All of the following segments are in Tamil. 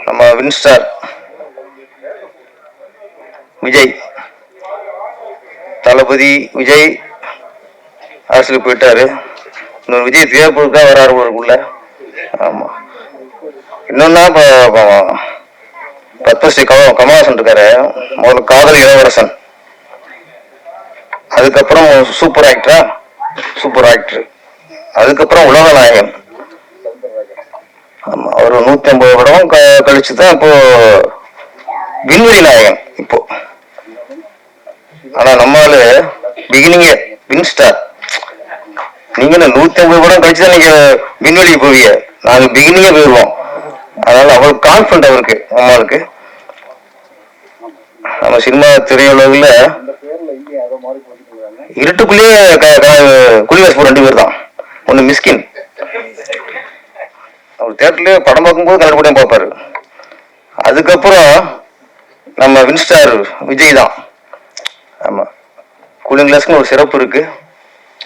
நம்ம வின்ஸ்டார் விஜய், தளபதி விஜய் அரசியலுக்கு போயிட்டாரு. இன்னொரு விஜய் தேவைப்படுறதுக்காக வராரு ஊருக்குள்ள. ஆமாம். இன்னொன்னா இப்போ பத்மஸ்ரீ கமலஹாசன் இருக்காரு. முதல்ல காதல் இளவரசன், அதுக்கப்புறம் சூப்பர் ஆக்டர், அதுக்கப்புறம் உலக நாயகன். ஆமா, ஒரு 150 படம் கழிச்சுதான் இப்போ விண்வெளி நாயகன். இப்போ ஆனா நம்மளால பிகினிங்கே வின்ஸ்டார். நீங்க 150 படம் கழிச்சுதான் நீங்க விண்வெளிக்கு போவீங்க, நாங்க பிகினிங்கே போயிடுவோம். அதனால அவருக்கு கான்ஃபிடன்ட் அவருக்கு நம்மளுக்கு. நம்ம சினிமா திரையுலகில் இருட்டுக்குள்ளேயே குளிவாஸ் 2 பேர் தான். ஒன்று மிஸ்கின், அவர் தேட்டர்லயே படம் பார்க்கும்போது கலர்படியும் பார்ப்பாரு. அதுக்கப்புறம் நம்ம வின்ஸ்டார் விஜய் தான். ஆமா, கூலிங் கிளாஸ்னு ஒரு சிறப்பு இருக்கு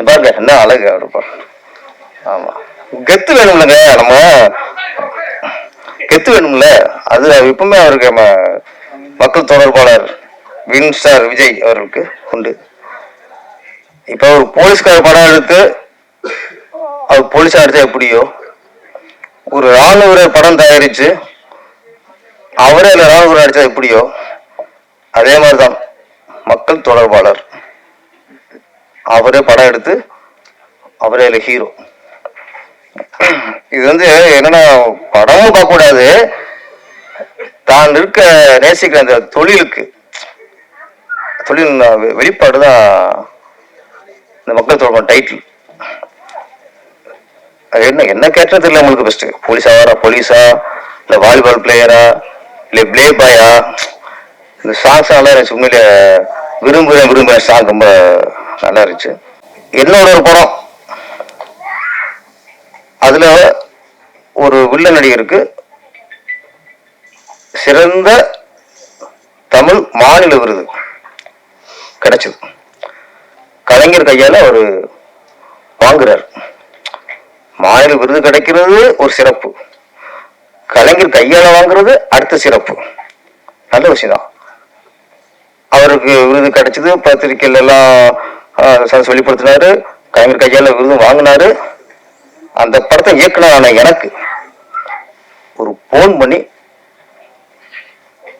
பாருங்க, என்ன அழகு அவருப்பா. ஆமா, கெத்து வேணும்லங்க, நம்ம கெத்து வேணும்ல, அது எப்பவுமே அவருக்கு நம்ம மக்கள் தொடர்பாளர் வின்ஸ்டார் விஜய் அவர்களுக்கு உண்டு. இப்ப ஒரு போலீஸ்கார படம் எடுத்து அவர் போலீஸா எடுத்தா எப்படியோ, ஒரு ராணுவ படம் தயாரிச்சு அவரே இல்லை ராணுவ அடிச்சா எப்படியோ, அதே மாதிரிதான் மக்கள் தொடர்பாளர். அவரே படம் எடுத்து அவரே இல்லை ஹீரோ. இது என்னன்னா படமும் பார்க்க கூடாது, தான் இருக்க நேசிக்கிற அந்த தொழில் வெளிப்பாடுதான் இந்த மக்கள் தொடர்பான டைட்டில். என்ன கேட்டது தெரியல உங்களுக்கு. பெஸ்ட் போலீஸா இல்ல வாலிபால் பிளேயரா இல்ல பிளே பாயா, இந்த சாங்ஸ் எல்லாம் எனக்கு உண்மையில விரும்புறேன் சாங் ரொம்ப நல்லா இருந்துச்சு. என்னோட ஒரு படம், அதுல ஒரு வில்ல நடிகருக்கு சிறந்த தமிழ் மாநில விருது கிடைச்சது. கலைஞர் கையால அவர் வாங்குறார். மாநில விருது கிடைக்கிறது ஒரு சிறப்பு, கலைஞர் கையால வாங்குறது அடுத்த சிறப்பு. நல்ல விஷயம் தான். அவருக்கு விருது கிடைச்சது, பத்திரிகைகள் எல்லாம் வெளிப்படுத்தினாரு, கலைஞர் கையால விருது வாங்கினாரு. அந்த படத்தை இயக்குனரான எனக்கு ஒரு போன் பண்ணி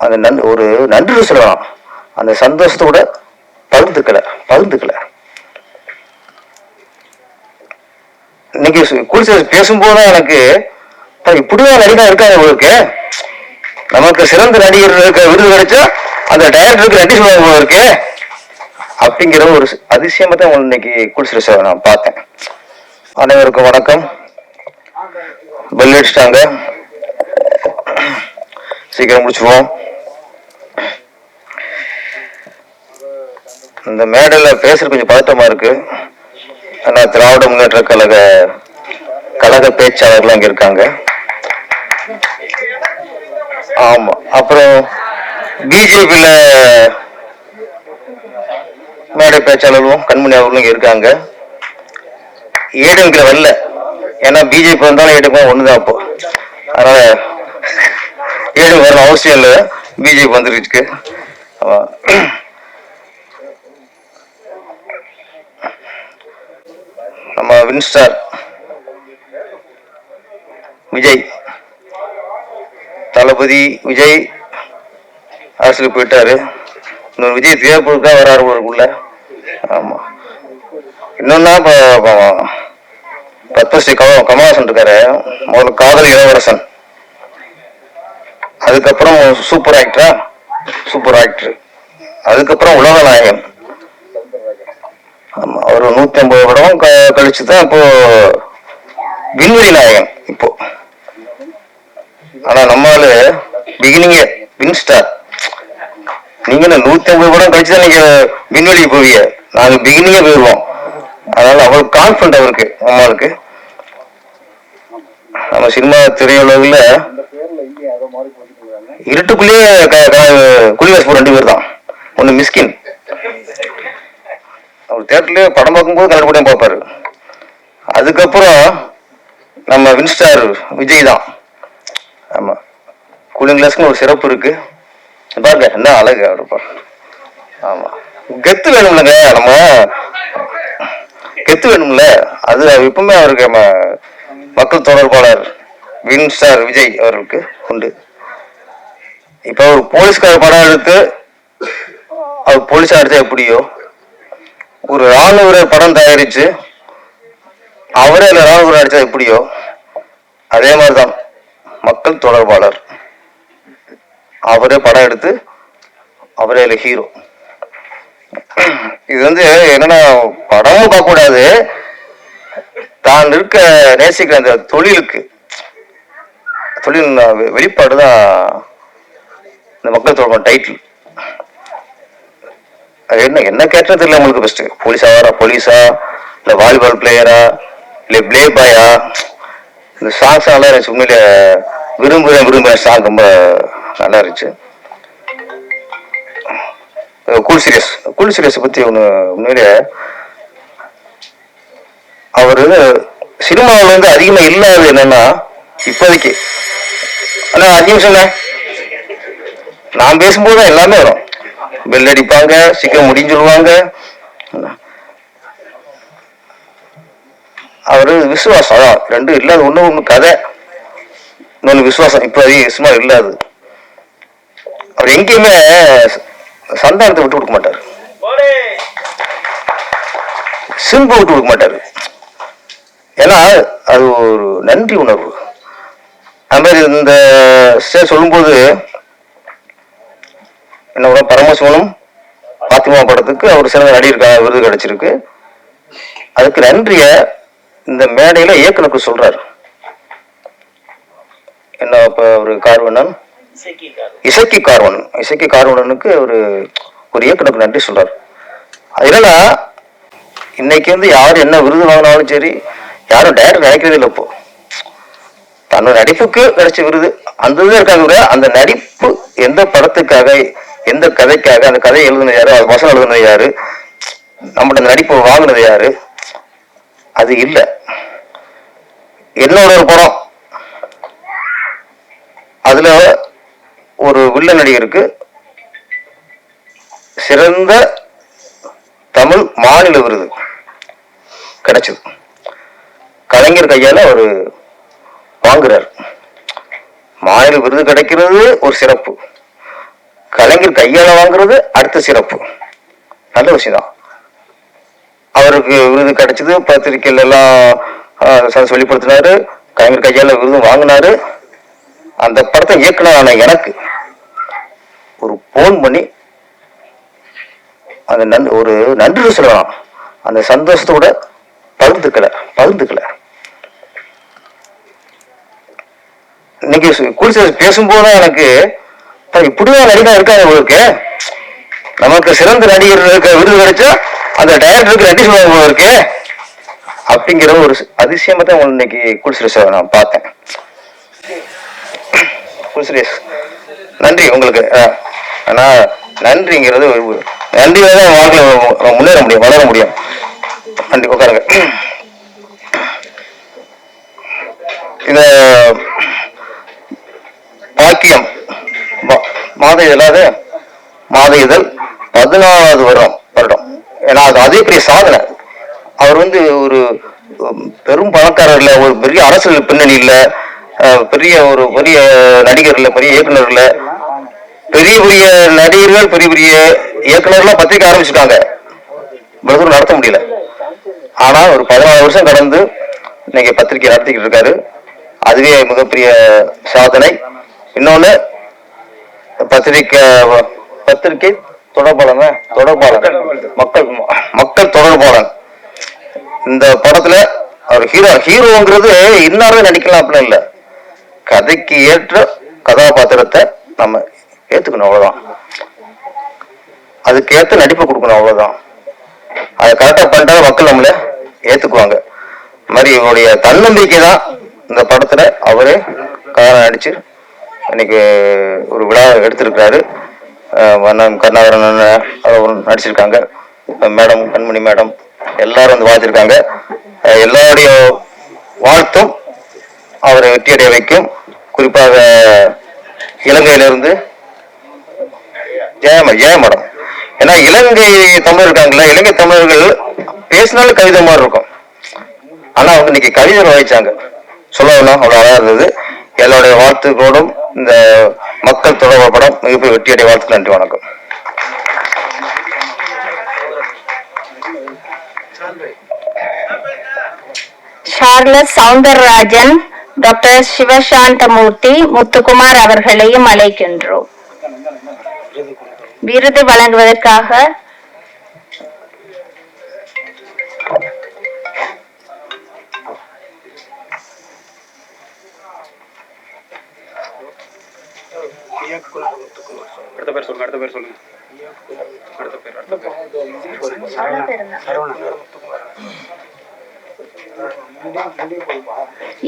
அந்த ஒரு நன்றி சொல்லலாம், அந்த சந்தோஷத்தோட பகிர்ந்துக்கல. இன்னைக்கு குளிச்சு பேசும்போது எனக்கு இப்படிதான் நடிகர் இருக்காங்க உங்களுக்கு, நமக்கு சிறந்த நடிகர் விருது கிடைச்சா அந்த டைரக்டருக்கு நன்றி சொல்லுவாங்க இருக்கு அப்படிங்கிற ஒரு அதிசயமா தான் இன்னைக்கு குளிச்சு நான் பார்த்தேன். அனைவருக்கும் வணக்கம். பெல் அடிச்சிட்டாங்க, சீக்கிரம் முடிச்சுவோம். இந்த மேடையில பேசுறது கொஞ்சம் பதட்டமா இருக்கு. ஆனா திராவிட முன்னேற்ற கழக பேச்சாளர்கள் அங்க இருக்காங்க. ஆமா, அப்புறம் பிஜேபியில மேடை பேச்சாளர்களும் கண்மணி அவர்களும் இருக்காங்க. ஏடிஎம்கே வரல, ஏன்னா பிஜேபி வந்தாலும் ஏடிஎம் ஒண்ணுதான். அப்போ அதனால ஏடிஎம் வரணும் அவசியம் இல்லை, பிஜேபி வந்துருக்கு. நம்ம வின்ஸ்டார் விஜய், தளபதி விஜய் அரசியலுக்கு போயிட்டாரு. இன்னொரு விஜய் தேவைப்படுறதுக்காக வராரு ஊருக்குள்ள. ஆமா, இன்னொன்னா இப்போ பத்மஸ்ரீ கமலஹாசன் இருக்காரு. முதல்ல காதல் இளவரசன், அதுக்கப்புறம் சூப்பர் ஆக்டர், அதுக்கப்புறம் உலக நாயகன். ஆமா, ஒரு 150 படம் கழிச்சுதான் இப்போ விண்வெளி நாயகன். இப்போ ஆனா நம்மளால பிகினிங்கே வின்ஸ்டார். நீங்க 150 படம் கழிச்சுதான் நீங்க விண்வெளிக்கு போவீங்க, நாங்க பிகினிங்கே போயிடுவோம். அதனால அவருக்கு கான்ஃபிடன்ட் அவருக்கு நம்மளுக்கு. நம்ம சினிமா திரையுலகில் இருட்டுக்குள்ளேயே குளிவாஸ் 2 பேர் தான். ஒன்று மிஸ்கின், அவர் தேட்டர்லயே படம் பார்க்கும்போது கலர்படியும் பார்ப்பாரு. அதுக்கப்புறம் நம்ம வின்ஸ்டார் விஜய் தான். ஆமா, கூலிங் கிளாஸ்க்கு ஒரு சிறப்பு இருக்கு. பாருங்க என்ன அழகு அவருப்பா. ஆமா, கெத்து வேணும்லங்க, நம்ம கெத்து வேணும்ல. அது எப்பவுமே அவருக்கு நம்ம மக்கள் தொடர்பாளர் வின் ஸ்டார் விஜய் அவர்களுக்கு உண்டு. இப்ப ஒரு போலீஸ்கார படம் எடுத்து அவர் போலீஸா எடுத்தா எப்படியோ, ஒரு ராணுவ படம் தயாரிச்சு அவரே இல்ல ராணுவ நடிச்சா எப்படியோ, அதே மாதிரிதான் மக்கள் தொடர்பாளர் அவரே படம் எடுத்து அவரே இல்ல ஹீரோ. இது வந்து என்னன்னா படமும் பார்க்க கூடாது, தான் இருக்க நேசிக்கிற அந்த தொழிலுக்கு தொழில் வெளிப்பாடுதான் இந்த மக்கள் தொடர்பான டைட்டில். அது என்ன கேட்டது இல்லை உங்களுக்கு. பெஸ்ட் போலீஸா இல்ல வாலிபால் பிளேயரா இல்ல பிளே பாயா, இந்த சாங்ஸ் நல்லா இருந்துச்சு. உண்மையில விரும்புறேன் சாங் ரொம்ப நல்லா இருந்துச்சு. கூல் சீரியஸ் பத்தி ஒண்ணு, உண்மையிலே அவரு சினிமாவில் வந்து அதிகமா இல்லாது என்னன்னா இப்போதைக்கு, ஆனா 5 நிமிஷம் நான் பேசும்போது எல்லாமே வரும். பெல் அடிப்பாங்க, சீக்கிரம் முடிஞ்சு சொல்லுவாங்க. அவரு விசுவாசம் ரெண்டும் இல்லாத, ஒண்ணு கதை, இன்னொன்னு விசுவாசம். இப்ப சும்மா இல்லாது. அவர் எங்கேயுமே சந்தானத்தை விட்டு கொடுக்க மாட்டாரு, சிம்பு விட்டு கொடுக்க மாட்டாரு. ஏன்னா அது ஒரு நன்றி உணர்வு. அது மாதிரி இந்த சொல்லும்போது என்ன, பரமசிவனும் பாத்திமா படத்துக்கு அவர் சிறந்த நடிகருக்கான விருது கிடைச்சிருக்கு. அதுக்கு நன்றிய இந்த மேடையில இயக்குனருக்கு சொல்றாரு. என்ன இப்ப ஒரு கார்வண்ணன், இசக்கி கார்வண்ணனுக்கு ஒரு இயக்குனருக்கு நன்றி சொல்றாரு. அது என்னன்னா, இன்னைக்கு வந்து யாரும் என்ன விருது வாங்கினாலும் சரி, யாரும் டைரக்டர் நினைக்கிறதே இல்லை. இப்போ தன்னோட நடிப்புக்கு கிடைச்ச விருது அந்த இது இருக்காங்க. அந்த நடிப்பு எந்த படத்துக்காக, எந்த கதைக்காக, அந்த கதையை எழுதுனது யாரு, அது வசனம் எழுதுனது யாரு, நம்மளோட நடிப்பு வாங்கினது யாரு, அது இல்லை. என்னோட ஒரு படம், அதுல ஒரு வில்ல நடிகருக்கு சிறந்த தமிழ் மாநில விருது கிடைச்சது. கலைஞர் கையால அவரு வாங்குறார். மாநில விருது கிடைக்கிறது ஒரு சிறப்பு, கலைஞர் கையால வாங்குறது அடுத்த சிறப்பு. நல்ல விஷயம் தான். அவருக்கு விருது கிடைச்சது, பத்திரிகைகள் எல்லாம் வெளிப்படுத்தினாரு, கலைஞர் கையால விருது வாங்கினாரு. அந்த படத்தை இயக்குனரான எனக்கு ஒரு போன் பண்ணி அந்த ஒரு நன்றி சொல்லலாம். அந்த சந்தோஷத்தோட பகிர்ந்துக்கல. இன்னைக்கு பேசும்போது எனக்கு இப்படிதான் நடிகா இருக்காங்க உங்களுக்கு, நமக்கு சிறந்த நடிகர்களுக்கு விருது கிடைச்சா அந்த டைரக்டருக்கு நன்றி சொல்லுவாங்க இருக்கு அப்படிங்கிற ஒரு அதிசயமா தான் இன்னைக்கு குல்சுரேஷ் நான் பார்த்தேன். குல்சுரேஷ் நன்றி உங்களுக்கு. ஆனா நன்றிங்கிறது நன்றிதான் வாழ்க்கையில முன்னேற முடியும், வளர முடியும். நன்றி. உட்காருங்க. இந்த பாக்கியம் மாத இதழ் 14வது வருடம். ஏன்னா அது அதே பெரிய சாதனை. அவர் வந்து ஒரு பெரும் பணக்காரர் இல்ல, ஒரு பெரிய அரசியல் பின்னணி இல்ல, பெரிய நடிகர் இல்ல, பெரிய இயக்குனர் இல்ல. பெரிய நடிகர்கள், பெரிய இயக்குனர்லாம் பத்திரிக்கை ஆரம்பிச்சுட்டாங்க, பிரதர் நடத்த முடியல. ஆனா ஒரு 14 வருஷம் கடந்து இன்னைக்கு பத்திரிகை நடத்திக்கிட்டு இருக்காரு. அதுவே மிகப்பெரிய சாதனை. இன்னொன்னு பத்திரிகை தொடர்பாளன் மக்கள் தொடர்பாளன். இந்த படத்துல அவர் ஹீரோங்கிறது இன்னாரே நடிக்கலாம் அப்படின்னு இல்லை, கதைக்கு ஏற்ற கதாபாத்திரத்தை நம்ம ஏத்துக்கணும், அவ்வளவுதான். அதுக்கு ஏற்ற நடிப்பை கொடுக்கணும், அவ்வளவுதான். அதை கரெக்டா பண்ணிட்டா மக்கள் நம்மள ஏத்துக்குவாங்க. மாதிரி இவருடைய தன்னம்பிக்கை தான் இந்த படத்துல அவரே நடிச்சு இன்னைக்கு ஒரு விழா எடுத்திருக்கிறாரு. கருணாகரன் நடிச்சிருக்காங்க, மேடம் கண்மணி மேடம் எல்லாரும் வந்து வாழ்த்திருக்காங்க. எல்லாருடைய வாழ்த்தும் அவரை வெற்றியடைய வைக்கும். குறிப்பாக இலங்கையிலிருந்து ஜெயமடம். ஏன்னா இலங்கை தமிழர் இருக்காங்கல்ல, இலங்கை தமிழர்கள் பேசினாலும் கவிதை மாதிரி இருக்கும். ஆனா வந்து இன்னைக்கு கவிதை வாய்ச்சாங்க, சொல்லணும் அவ்வளவு அழகா இருந்தது. என்னுடைய வாழ்த்துக்களோடும் இந்த மக்கள் தொடர்பு படம் மிகப்பெரிய வெற்றியடைய வாழ்த்து. நன்றி, வணக்கம். சார்லஸ் சவுந்தரராஜன், டாக்டர் சிவசாந்தமூர்த்தி, முத்துக்குமார் அவர்களையும் அழைக்கின்றோம். விருது வழங்குவதற்காக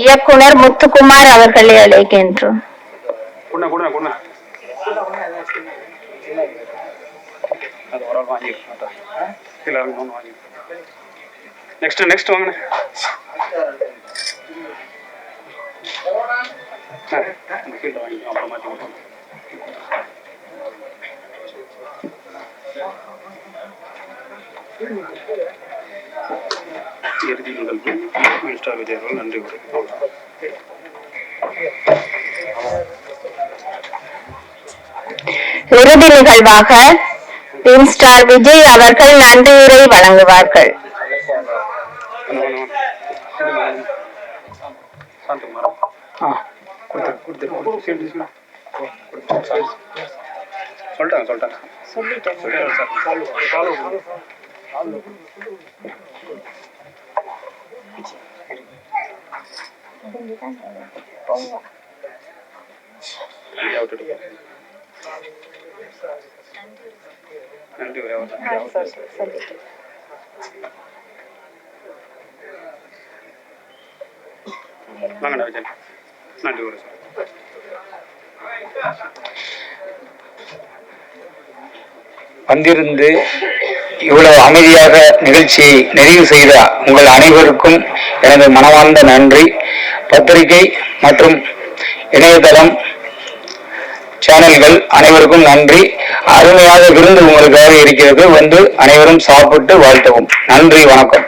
இயக்குனர் முத்துக்குமார் அவர்களை அழைக்கின்றோம். நெக்ஸ்ட் வாங்க. இறுதி நிகழ்வு மினிஸ்டர் விஜய் அவர்கள் நன்றி உரை. இறுதி நிகழ்வாக மினிஸ்டர் விஜய் அவர்கள் நன்றி உரை வழங்குவார்கள். நன்றி உரை. வாங்கண்ணா விஜய், நன்றி உரை சார். வந்திருந்து இவ்வளவு அமைதியாக நிகழ்ச்சியை நிறைவு செய்த உங்கள் அனைவருக்கும் எனது மனமார்ந்த நன்றி. பத்திரிகை மற்றும் இணையதளம் சேனல்கள் அனைவருக்கும் நன்றி. அருமையாக விருந்து உங்களுக்காக இருக்கிறது, வந்து அனைவரும் சாப்பிட்டு வாழ்த்தவும். நன்றி, வணக்கம்.